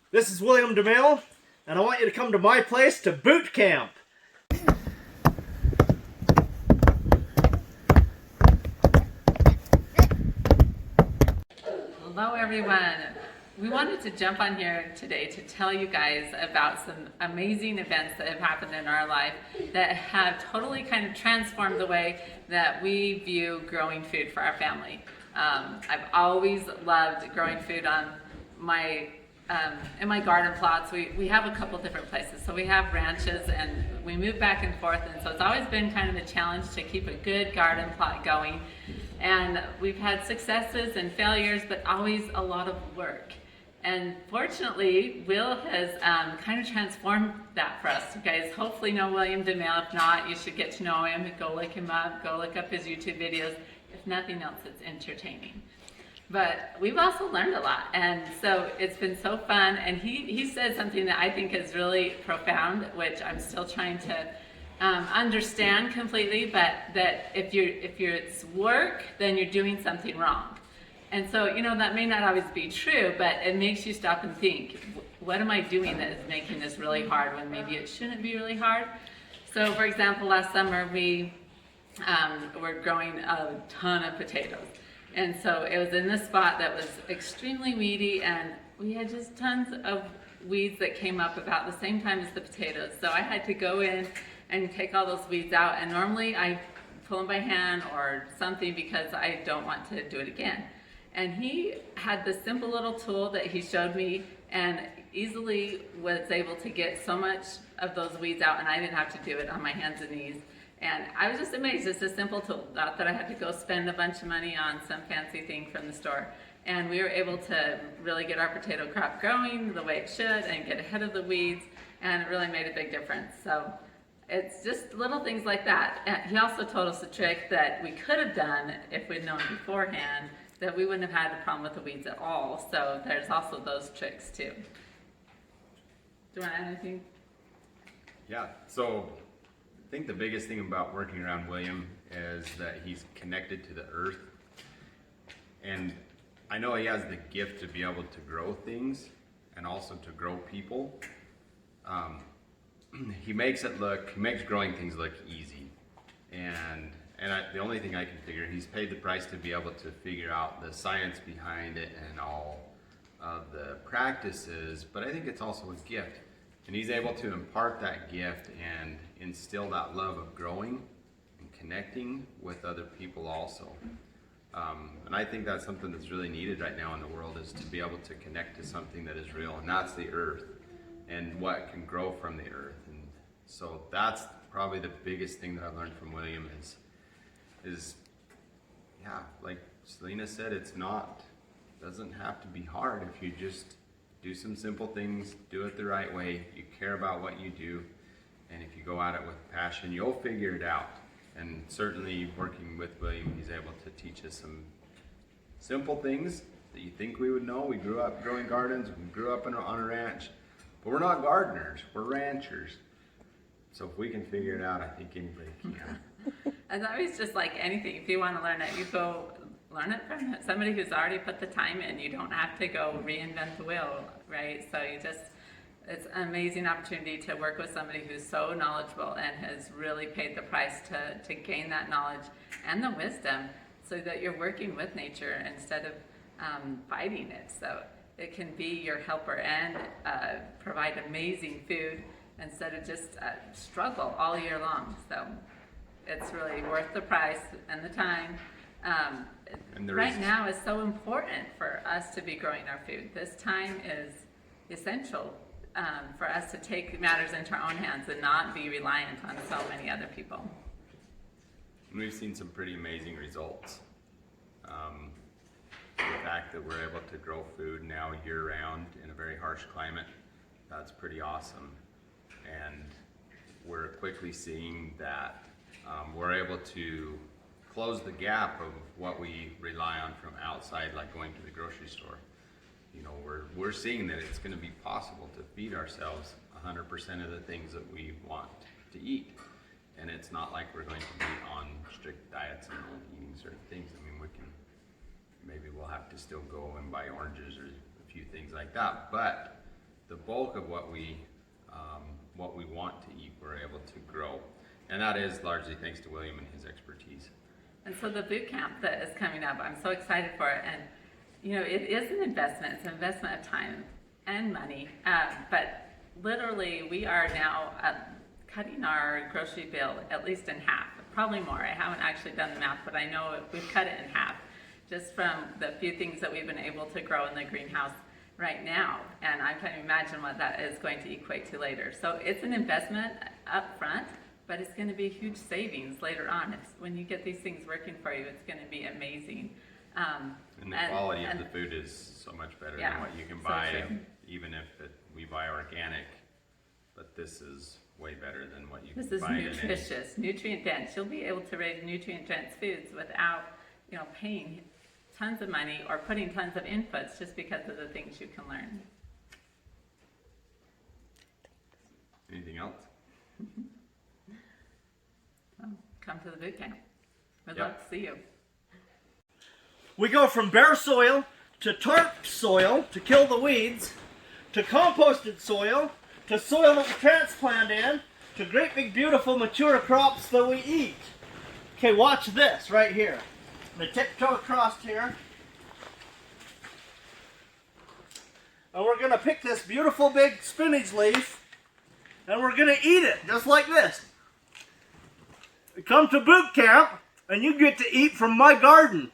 This is William DeMille, and I want you to come to my place to boot camp. Hello everyone. We wanted to jump on here today to tell you guys about some amazing events that have happened in our life that have totally kind of transformed the way that we view growing food for our family. I've always loved growing food on my in my garden plots. We have a couple different places. So we have ranches and we move back and forth, and so it's always been kind of a challenge to keep a good garden plot going. And we've had successes and failures, but always a lot of work. And fortunately, Will has kind of transformed that for us. You guys hopefully know William DeMille. If not, you should get to know him. Go look him up. Go look up his YouTube videos. If nothing else, it's entertaining. But we've also learned a lot, and so it's been so fun. And he said something that I think is really profound, which I'm still trying to understand completely, but that if it's work, then you're doing something wrong. And so, that may not always be true, but it makes you stop and think, what am I doing that is making this really hard when maybe it shouldn't be really hard? So, for example, last summer we were growing a ton of potatoes. And so it was in this spot that was extremely weedy, and we had just tons of weeds that came up about the same time as the potatoes. So I had to go in and take all those weeds out, and normally I pull them by hand or something because I don't want to do it again. And he had this simple little tool that he showed me and easily was able to get so much of those weeds out, and I didn't have to do it on my hands and knees. And I was just amazed. It's a simple tool. Not that I had to go spend a bunch of money on some fancy thing from the store. And we were able to really get our potato crop growing the way it should and get ahead of the weeds, and it really made a big difference. So it's just little things like that. And he also told us a trick that we could have done if we'd known beforehand, that we wouldn't have had a problem with the weeds at all. So there's also those tricks too. Do you want to add anything? Yeah, so I think the biggest thing about working around William is that he's connected to the earth. And I know he has the gift to be able to grow things and also to grow people. He makes growing things look easy. And the only thing I can figure, he's paid the price to be able to figure out the science behind it and all of the practices, but I think it's also a gift. And he's able to impart that gift and instill that love of growing and connecting with other people also. And I think that's something that's really needed right now in the world, is to be able to connect to something that is real, and that's the earth and what can grow from the earth. And so that's probably the biggest thing that I've learned from William is yeah, like Selena said, doesn't have to be hard if you just do some simple things, do it the right way, you care about what you do, and if you go at it with passion, you'll figure it out. And certainly working with William, he's able to teach us some simple things that you think we would know. We grew up growing gardens, we grew up on a ranch, but we're not gardeners, we're ranchers. So if we can figure it out, I think anybody can. It's always just like anything. If you want to learn it, you go learn it from somebody who's already put the time in. You don't have to go reinvent the wheel, right? So it's an amazing opportunity to work with somebody who's so knowledgeable and has really paid the price to gain that knowledge and the wisdom, so that you're working with nature instead of fighting it. So it can be your helper and provide amazing food instead of just struggle all year long. So it's really worth the price and the time. Right now is so important for us to be growing our food. This time is essential for us to take matters into our own hands and not be reliant on so many other people. And we've seen some pretty amazing results. The fact that we're able to grow food now year-round in a very harsh climate, that's pretty awesome. And we're quickly seeing that we're able to close the gap of what we rely on from outside, like going to the grocery store. We're seeing that it's going to be possible to feed ourselves 100% of the things that we want to eat. And it's not like we're going to be on strict diets and eating certain things. I mean, maybe we'll have to still go and buy oranges or a few things like that, but the bulk of what we want to eat, we're able to grow. And that is largely thanks to William and his expertise. And so the boot camp that is coming up, I'm so excited for it. And you know, it is an investment. It's an investment of time and money. But literally, we are now cutting our grocery bill at least in half, probably more. I haven't actually done the math, but I know we've cut it in half just from the few things that we've been able to grow in the greenhouse right now. And I can imagine what that is going to equate to later. So it's an investment up front, but it's going to be huge savings later on. When you get these things working for you, it's going to be amazing. And the quality of the food is so much better than what you can buy, even if we buy organic. But this is way better than what you can buy. This is nutritious, nutrient-dense. You'll be able to raise nutrient-dense foods without, you know, paying tons of money or putting tons of inputs just because of the things you can learn. Anything else? Well, come to the boot camp. We'd love to see you. We go from bare soil to tarp soil to kill the weeds, to composted soil, to soil that we transplant in, to great big beautiful mature crops that we eat. Okay, watch this right here. I'm going to tiptoe across here. And we're going to pick this beautiful big spinach leaf and we're going to eat it just like this. Come to boot camp and you get to eat from my garden.